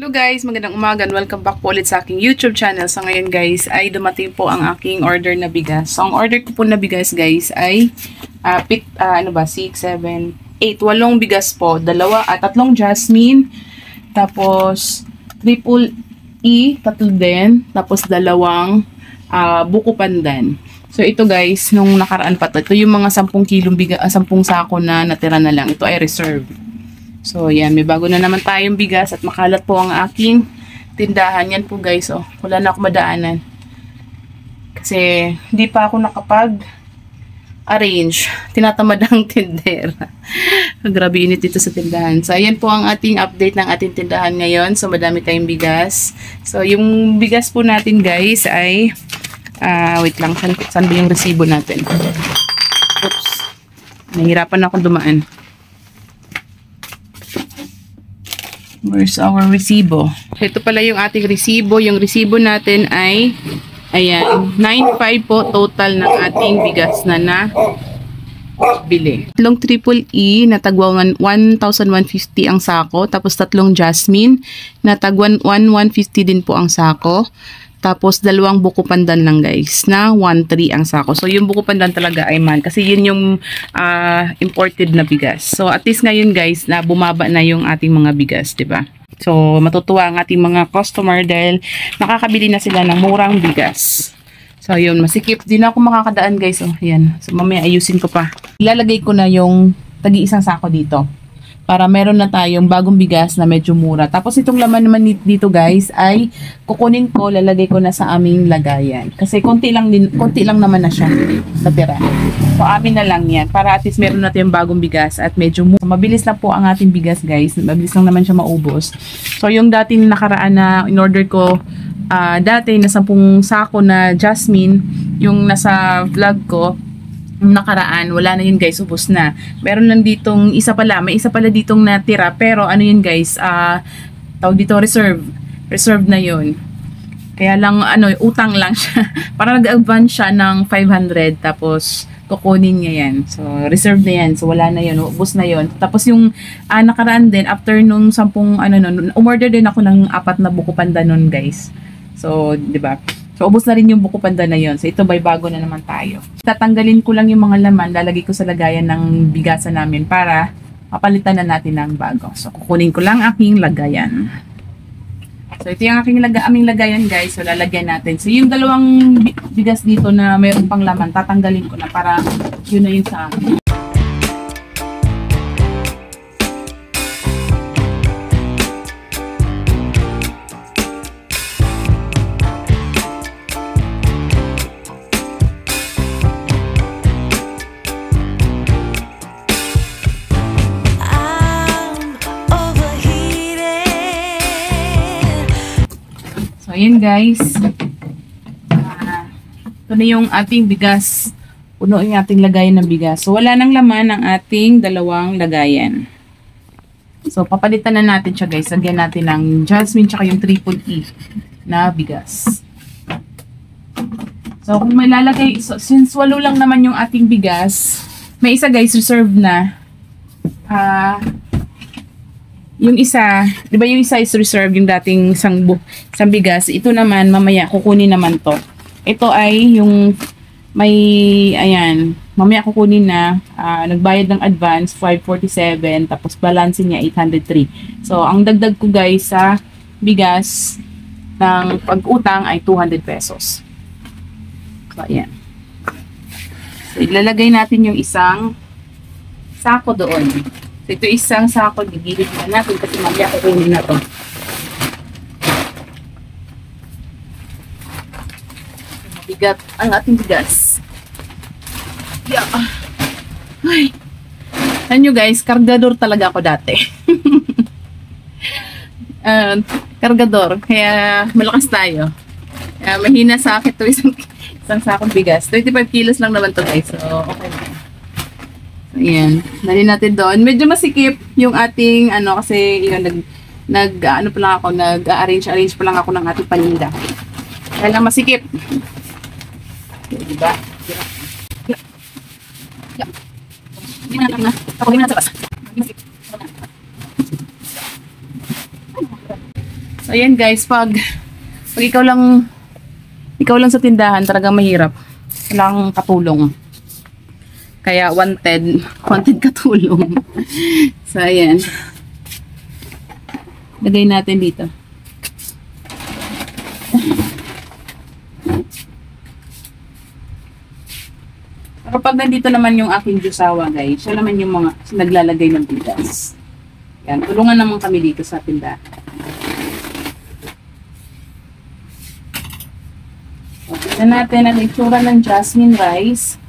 Hello guys, magandang umaga and welcome back po ulit sa aking YouTube channel. So ngayon guys ay dumating po ang aking order na bigas. So ang order ko po na bigas guys ay 6, 7, 8, 8 bigas po. 3 jasmine, tapos triple E, 3 din, tapos 2 buko pandan. So ito guys, nung nakaraan pa to, ito yung mga 10 kilong bigas, 10 sako na natira na lang. Ito ay reserve. So, yan. May bago na naman tayong bigas at makalat po ang aking tindahan. Yan po guys. Oh, wala na ako madaanan. Kasi, hindi pa ako nakapag-arrange. Tinatamad ang tindera. Grabe init dito sa tindahan. So, ayan po ang ating update ng ating tindahan ngayon. So, madami tayong bigas. So, yung bigas po natin guys ay wait lang. Saan ba yung resibo natin? Oops. Nahihirapan ako dumaan. Where's our resibo? Ito pala yung ating resibo. Yung resibo natin ay, ayan, 9.5 po total ng ating bigas na bili. 3 triple E na tagwa 1,150 ang sako. Tapos 3 jasmine na tagwa 1,150 din po ang sako. Tapos 2 buko pandan lang guys na 1,3 ang sako. So yung buko pandan talaga ay man kasi yun yung imported na bigas. So at least ngayon guys na bumaba na yung ating mga bigas, 'di ba? So matutuwa ang ating mga customer dahil makakabili na sila ng murang bigas. So yun, masikip din ako makakadaan guys. Oh, ayan. So mamaya ayusin ko pa. Ilalagay ko na yung tagi-isang sako dito. Para meron na tayong bagong bigas na medyo mura. Tapos itong laman naman dito guys ay kukunin ko, lalagay ko na sa aming lagayan. Kasi konti lang naman na siya natira. So amin na lang yan para at least meron na tayong bagong bigas at medyo mura. So, mabilis lang po ang ating bigas guys. Mabilis lang naman siya maubos. So yung dating nakaraan na in-order ko dati na 10 sako na jasmine, yung nasa vlog ko nakaraan, wala na yun guys, ubos na. Meron lang ditong isa pala, may isa pala ditong natira, pero ano yun guys, tawag dito reserve na yun. Kaya lang ano, utang lang siya. Parang nag-advance siya ng 500 tapos kukunin niya yan. So reserve na yan. So wala na yun, ubos na yun. Tapos yung nakaraan din after nung 10 umorder din ako ng 4 na buko pandan nun guys. So, 'di ba? So, ubos na rin yung buko panda na yun. So, ito by bago na naman tayo. Tatanggalin ko lang yung mga laman. Lalagay ko sa lagayan ng bigasan namin para mapalitan na natin ng bago. So, kukunin ko lang aking lagayan. So, ito yung aming lagayan guys. So, lalagyan natin. So, yung 2 bigas dito na mayroon pang laman, tatanggalin ko na para yun na yun sa akin. So, ayan guys. Ito na yung ating bigas. Puno yung ating lagayan ng bigas. So, wala nang laman ang ating 2 lagayan. So, papalitan na natin siya guys. Lagyan natin ng jasmine tsaka yung triple E na bigas. So, kung may lalagay, since 8 lang naman yung ating bigas, may isa guys, reserve na. Yung isa, di ba yung isa is reserve, yung dating isang bigas. Ito naman, mamaya kukunin naman to. Ito ay yung may, ayan, mamaya kukunin na, nagbayad ng advance, 547, tapos balance niya 803. So, ang dagdag ko guys sa bigas ng pag-utang ay 200 pesos. So, ayan. So, ilalagay natin yung isang sako doon. So, ito isang sako, gigilid na natin kasi mamaya kukunin na to. Mabigat ang ating bigas. Yeah. Ay. Alam nyo guys, kargador talaga ako dati. Kargador, kaya malakas tayo. Mahina sa akin ito isang sakong bigas. 25 kilos lang naman to guys, so okay. Ayan, dali natin doon. Medyo masikip yung ating kasi yun, nag-arrange pa lang ako ng ating paninda. Kaya lang masikip. Diba? Hindi na natin na. Ako din na sa basa. So, ayan guys, pag ikaw lang sa tindahan, talagang mahirap. Walang katulong. Kaya wanted katulong. So, ayan. Lagay natin dito. Pero pag nandito naman yung aking jusawa guys, siya naman yung mga naglalagay ng bigas. Yan, tulungan naman kami dito sa tindahan. So, tignan natin ang itsura ng jasmine rice.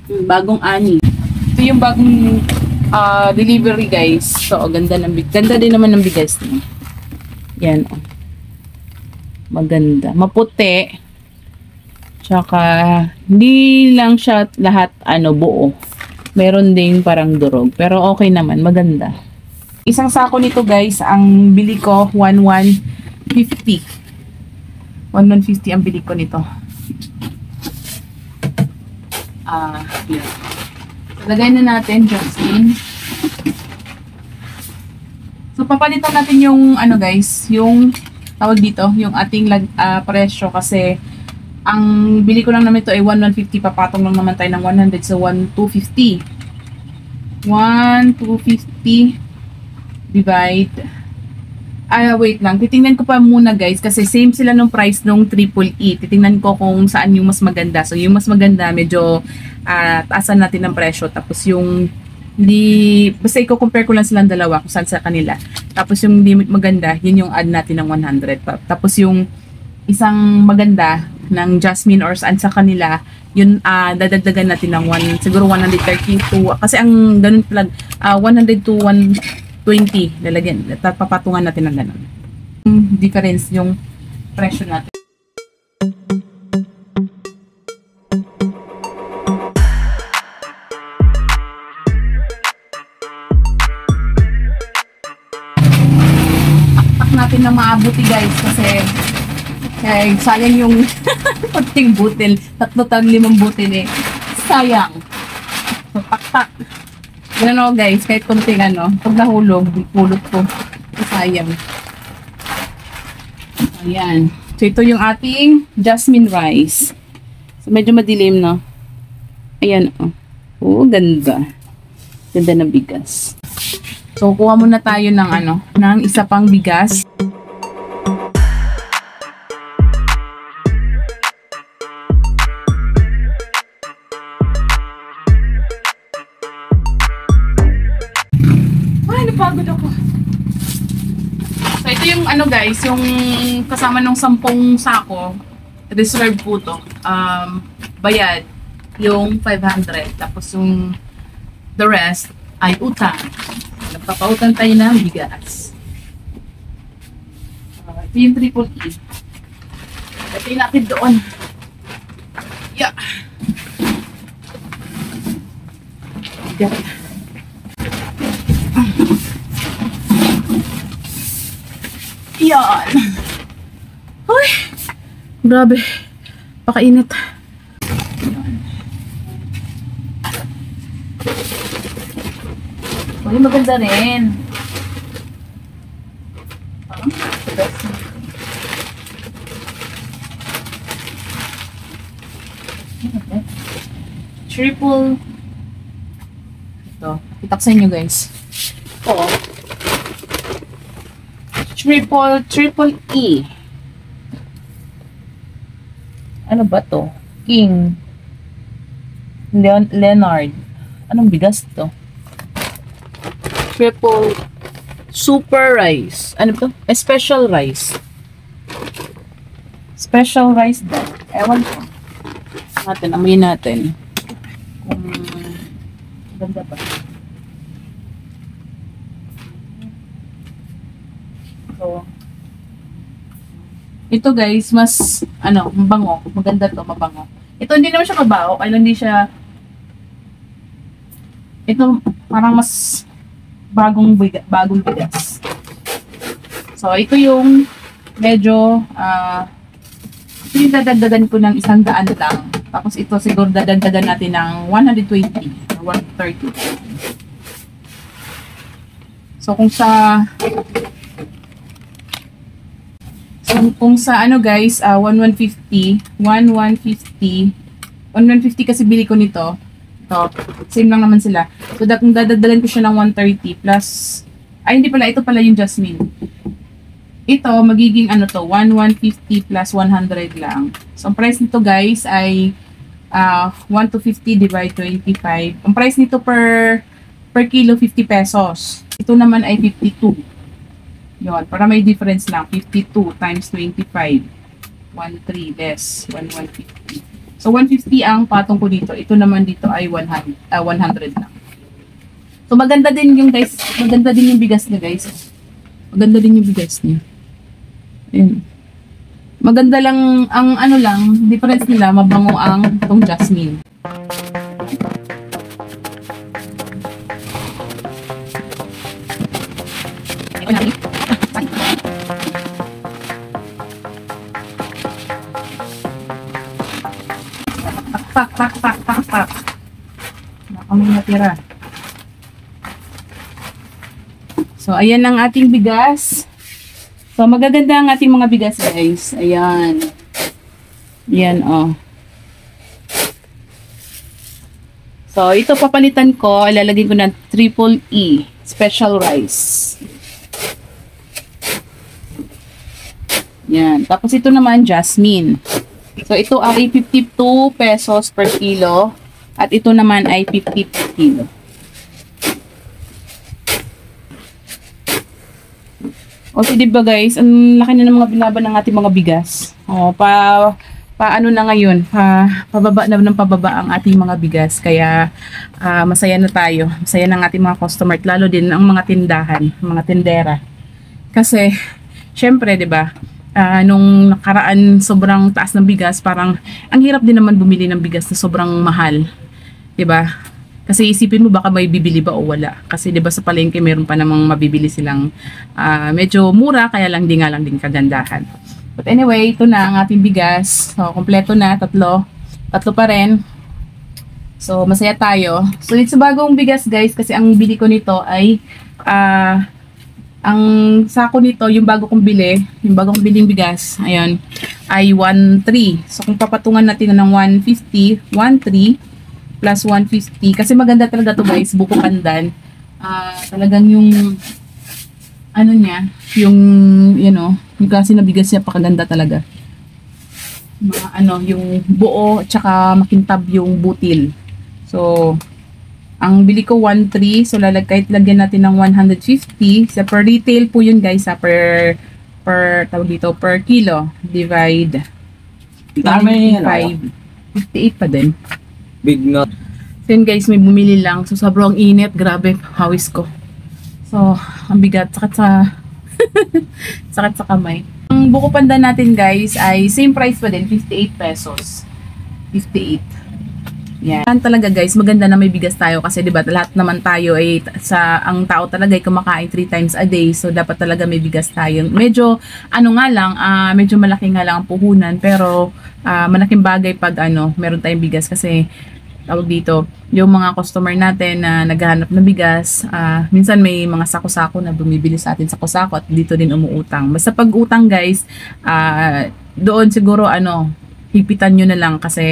Yung bagong ani. Ito yung bagong delivery guys. So, ganda din naman ng bigas niya. Yan, oh. Maganda. Maputi. Tsaka, hindi lang siya lahat, buo. Meron ding parang durog. Pero okay naman. Maganda. Isang sako nito guys, ang bili ko, 1150. 1150 ang bili ko nito. Yeah. Lagay na natin, jasmine. So, papalitan natin yung, guys, yung, tawag dito, yung ating presyo kasi, ang bili ko lang naman ito ay 1150, papatong lang naman tayo ng 100, so 1250. 1250 divide. Wait lang, titingnan ko pa muna guys, kasi same sila nung price nung triple E. Titingnan ko kung saan yung mas maganda. So, yung mas maganda, medyo, taasan natin ng presyo. Tapos yung basta i-compare ko lang silang dalawa kung saan sa kanila. Tapos yung hindi maganda, yun yung add natin ng 100. Tapos yung isang maganda ng jasmine or saan sa kanila, yun dadagdagan natin ng siguro 132. Kasi ang ganun pala, 100 to 120 lalagyan. Papatungan natin ng ganun. Difference yung presyo natin. Natin na maabuti guys kasi sayang yung pating butil, 3-5 butil sayang. So pakpak ganun guys, kahit konting pag nahulog, pulot ko, sayang. Ayan, so ito yung ating jasmine rice. So medyo madilim, no? Ayan, ganda ng bigas. So, kuha muna tayo ng ng isa pang bigas. Ay, napagod ako. So, ito yung guys, yung kasama ng 10 sako, reserve po to. Bayad, yung 500. Tapos yung the rest ay utang. Nagpapautang tayo ng bigas. Ito yung triple E. Ito yung natin doon. Yeah. Yeah. Yan. Uy. Grabe. Pakainit. Uy, maganda rin. Triple. Ito. Itak sa inyo guys. Ito. Triple E. Ano ba to? King. Leonard. Anong bigas to? Triple super rice. Ano to? Special rice. Special rice daw. Ewan ko. Amoy natin. Kung ganda ba? So, ito guys, mas mabango. Maganda to, mabango. Ito hindi naman siya mabaho. Kaya hindi siya ito parang mas bagong bigas. So, ito yung medyo ito yung dadagdagan ko ng 100 lang. Tapos ito siguro dadagdagan natin ng 120 or 130. So, kung sa kung sa ano guys, 1150, 1150 kasi bili ko nito. Ito, same lang naman sila. So, kung dadagdagan ko siya ng 130 plus, ay hindi pala, ito pala yung jasmine. Ito, magiging ano to, 1150 plus 100 lang. So, ang price nito guys ay 1 to 50 divide 25. Ang price nito per kilo, 50 pesos. Ito naman ay 52. Yun, para may difference lang. 52 times 25. 1.3 less. 150. So, 150 ang patong ko dito. Ito naman dito ay 100 lang. So, maganda din yung guys. Maganda din yung bigas niya guys. Maganda din yung bigas niya. Ayan. Maganda lang, ang ano lang, difference nila, mabango ang itong jasmine. Pak. Baka may natira. So, ayan ang ating bigas. So, magaganda ang ating mga bigas, guys. Ayan. Ayan, oh. So, ito papalitan ko. Ilalagay ko ng triple E. Special rice. Yan. Tapos, ito naman, jasmine. So, ito ay 52 pesos per kilo. At ito naman ay 50 per kilo. O, so, diba guys, ang laki na ng mga binaban ng ating mga bigas. O, paano na ngayon? Pababa na ng pababa ang ating mga bigas. Kaya, masaya na tayo. Masaya ng ating mga customer. Lalo din ang mga tindahan, mga tindera. Kasi, syempre, diba, nung nakaraan sobrang taas ng bigas, parang ang hirap din naman bumili ng bigas na sobrang mahal. Diba? Kasi isipin mo baka may bibili ba o wala. Kasi 'di ba sa palengke meron pa namang mabibili silang medyo mura kaya lang di nga lang din kagandahan. But anyway, ito na ang ating bigas. So kompleto na, tatlo pa rin. So masaya tayo. So it's bagong bigas guys kasi ang bili ko nito ay ang sako nito, yung bago kong bili, yung bagong biling bigas, ayun, ay 1.3. So kung papatungan natin ng 150, 1.3 plus 150. Kasi maganda talaga to guys, buko pandan. Talagang yung ano niya, yung you know, yung klase na bigas niya pakaganda talaga. Mga ano, yung buo at saka makintab yung butil. So, ang bili ko 1.3, so kahit lagyan natin ng 150, sa per retail po yun guys, per tawag dito, per kilo, divide 55, 58 pa din. Big nut. So yun guys, may bumili lang. So sobrang init, grabe, hawis ko. So, ang bigat, sakit sa kamay. Ang buko pandan natin guys ay same price pa din, 58 pesos. 58. Yan talaga guys, maganda na may bigas tayo kasi 'di ba lahat naman tayo ay ang tao talaga ay kumakain 3 times a day. So dapat talaga may bigas tayo. Medyo ano nga lang, medyo malaki nga lang ang puhunan pero malaking bagay pag meron tayong bigas kasi tawag dito, yung mga customer natin na naghahanap ng bigas, minsan may mga sako-sako na bumibili sa atin sako-sako at dito din umuutang. Basta pag utang guys, doon siguro hipitan nyo na lang kasi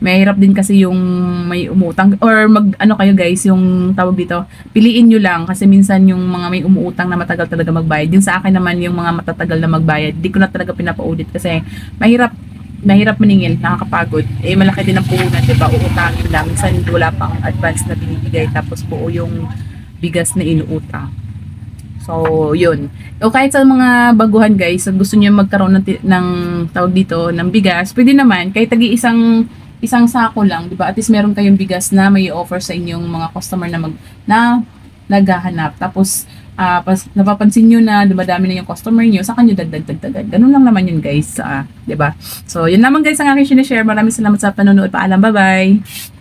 mahirap din kasi yung may umutang or kayo guys, yung tawag dito, piliin nyo lang kasi minsan yung mga may umuutang na matagal talaga magbayad. Yung sa akin naman yung mga matatagal na magbayad, di ko na talaga pinapaulit kasi mahirap maningil, nakakapagod. Malaki din ang puhunan, diba? Uutangin lang. Minsan wala pang advance na binibigay tapos buo yung bigas na inuutang. So, yun. O kahit sa mga baguhan guys, gusto niyo magkaroon ng tawag dito, ng bigas, pwede naman, kahit isang sako lang, diba? At least meron kayong bigas na may offer sa inyong mga customer na naghahanap. Tapos, napapansin nyo na dumadami na yung customer nyo, saka nyo dagdag. Ganun lang naman yun guys, diba? So, yun naman guys ang aking sinishare. Maraming salamat sa panonood. Paalam, bye-bye!